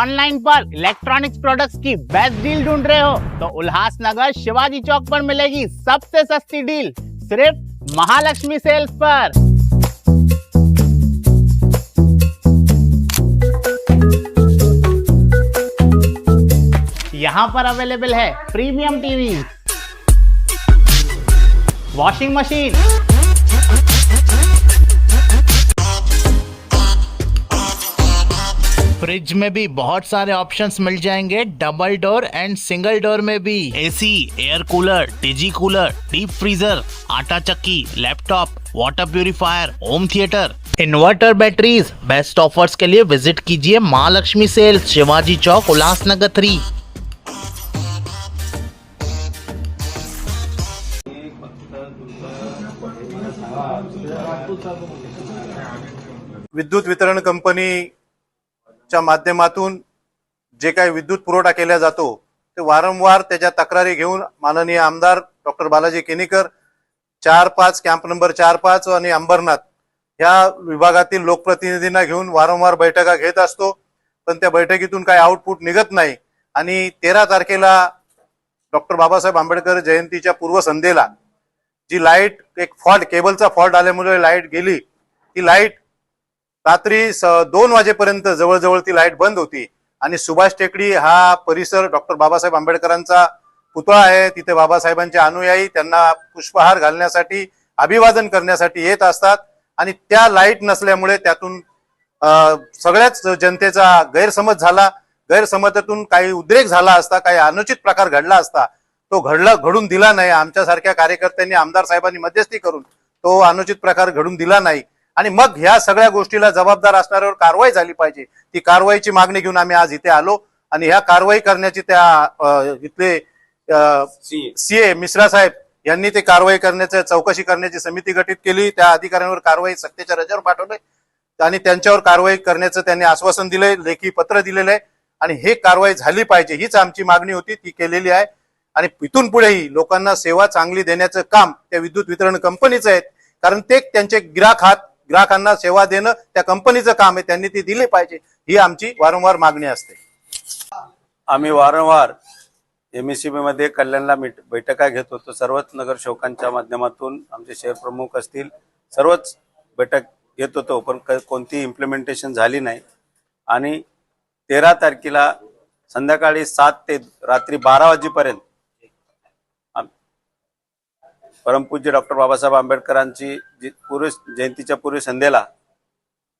Online पर electronics products की best deal ढूंढ रहे हो तो उल्हासनगर शिवाजी चौक पर मिलेगी सबसे सस्ती डील, सिर्फ महालक्ष्मी सेल्स पर। यहाँ पर अवेलेबल है premium TV, washing machine, fridge में भी बहुत सारे ऑप्शंस मिल जाएंगे, double door and single door में भी। AC, air cooler, digi cooler, deep freezer, आटा चक्की, laptop, water purifier, home theatre, inverter, batteries. Best offers के लिए विजिट कीजिए महालक्ष्मी सेल्स, शिवाजी चौक, उल्हासनगर 3। विद्युत वितरण कंपनीच्या माध्यमातून जे काही विद्युत पुरवठा केला जातो ते वारंवार त्याच्या तक्रारी घेऊन माननीय आमदार डॉक्टर बालाजी केनीकर 4-5 कॅम्प नंबर 4-5 आणि अंबरनाथ या विभागातील लोकप्रतिनिधींना घेऊन वारंवार बैठका घेत असतो, पण त्या बैठकीतून काही आउटपुट निघत नाही। आणि 13 तारखेला डॉक्टर बाबासाहेब आंबेडकर जयंतीच्या पूर्वसंध्येला जी लाईट एक फॉल्ट, केबलचा फॉल्ट आल्यामुळे लाईट गेली, ती लाईट रात्री 2 वाजेपर्यंत जवळजवळ ती लाईट बंद होती। आणि सुभाष टेकडी हा परिसर डॉक्टर बाबासाहेब आंबेडकरांचा पुतळा आहे, तिथे बाबासाहेबांचे अनुयायी त्यांना पुष्पहार घालण्यासाठी, अभिवादन करण्यासाठी येत असतात। आणि त्या लाईट नसल्यामुळे त्यातून सगळ्याच जनतेचा गैरसमज झाला। गैरसमजातून काही उद्रेक झाला असता, काही अनुचित प्रकार घडला असता, तो घडून दिला नाही। आमच्यासारख्या कार्यकर्त्यांनी, आमदार साहेबांनी मध्यस्थी करून तो अनुचित प्रकार घडून दिला नाही। आणि मग ह्या सगळ्या गोष्टीला जबाबदार असणाऱ्यावर कारवाई झाली पाहिजे, ती कारवाईची मागणी घेऊन आम्ही आज इथे आलो। आणि ह्या कारवाई करण्याची त्या इथले सीए मिश्रा साहेब यांनी ते कारवाई करण्याचं, चौकशी करण्याची समिती गठीत केली। त्या अधिकाऱ्यांवर कारवाई सक्तीच्या रजेवर पाठवले आणि त्यांच्यावर कारवाई करण्याचं त्यांनी आश्वासन दिलंय, लेखी पत्र दिलेलं आहे। आणि हे कारवाई झाली पाहिजे हीच आमची मागणी होती, ती केलेली आहे। आणि इथून पुढेही लोकांना सेवा चांगली देण्याचं काम त्या विद्युत वितरण कंपनीचं आहे, कारण ते त्यांचे ग्राहकांना सेवा देणं त्या कंपनीचं काम आहे, त्यांनी ती दिली पाहिजे, ही आमची वारंवार मागणी असते। आम्ही वारंवार एमएससीबी मध्ये कल्याणला बैठका घेत होतो, सर्वच नगरसेवकांच्या माध्यमातून आमचे शहर प्रमुख असतील, सर्वच बैठक घेत होतो, पण कोणती इम्प्लिमेंटेशन झाली नाही। आणि 13 तारखेला संध्याकाळी 7 ते रात्री 12 वाजेपर्यंत परमपूज्य डॉक्टर बाबासाहेब आंबेडकरांची जयंतीच्या पूर्व संध्येला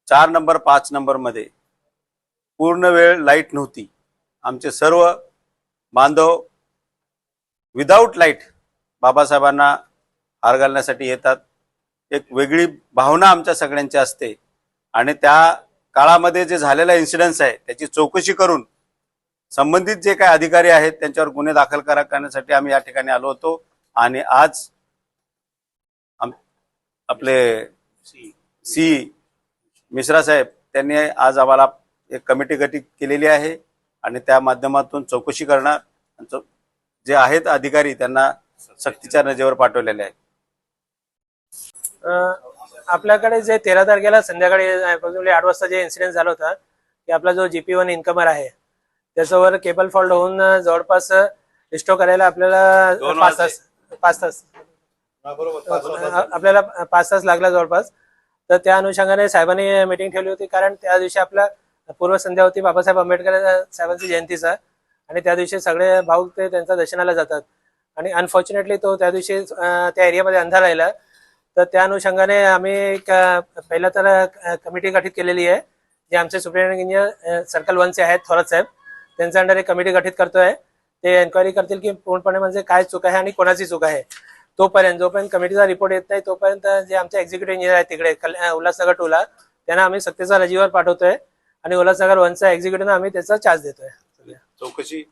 4 नंबर 5 नंबर मध्ये पूर्ण वेळ लाईट नव्हती। आमचे सर्व बांधव विदाऊट लाईट बाबासाहेबांना हार घालण्यासाठी येतात। एक वेगळी भावना आमच्या सगळ्यांची असते। आणि त्या काळामध्ये जे झालेला इन्सिडेंट्स आहे त्याची चौकशी करून संबंधित जे काही अधिकारी आहेत त्यांच्यावर गुन्हे दाखल करण्यासाठी आम्ही या ठिकाणी आलो होतो। आणि आज आपले सी मिश्रा साहेब त्यांनी आज आम्हाला एक कमिटी गठीत केलेली आहे आणि त्या माध्यमातून चौकशी करणार, जे आहेत अधिकारी त्यांना सक्तीच्या रजेवर पाठवलेले आहे। आपल्याकडे जे 13 तारखेला संध्याकाळी 8 वाजता जे इन्सिडेंट झाला होता की आपला जो GP1 इन्कमर आहे त्याच्यावर केबल फॉल्ट होऊन जवळपास रिस्टोर करायला आपल्याला 5 तास आपल्याला 5 तास लागला जवळपास। तर त्या अनुषंगाने साहेबांनी मीटिंग ठेवली होती, कारण त्या दिवशी आपल्या पूर्वसंध्या होती बाबासाहेब आंबेडकर साहेबांची जयंतीचा, आणि त्या दिवशी सगळे भाऊक ते त्यांच्या दर्शनाला जातात। आणि अनफॉर्च्युनेटली तो त्या दिवशी त्या एरियामध्ये अंधार राहिला। तर त्या अनुषंगाने आम्ही पहिला तर कमिटी गठीत केलेली आहे, जे आमचे सुप्रिटेंडिंग इंजिनियर सर्कल 1 चे आहेत थोरात साहेब, त्यांच्या अंडर एक कमिटी गठीत करतोय। ते एन्क्वायरी करतील की पूर्णपणे म्हणजे काय चूक आहे आणि कोणाची चूक आहे। जोपर्यंत कमिटीचा रिपोर्ट येत नाही तोपर्यंत जे आमचे एक्झिक्युटिव्ह इंजिनियर आहेत तिकडे उल्हासनगर 2 ला त्यांना आम्ही सक्तीच्या रजेवर पाठवतोय आणि उल्हासनगर 1 चा एक्झिक्युटिव्ह आम्ही त्याचा चार्ज देतोय। चौकशी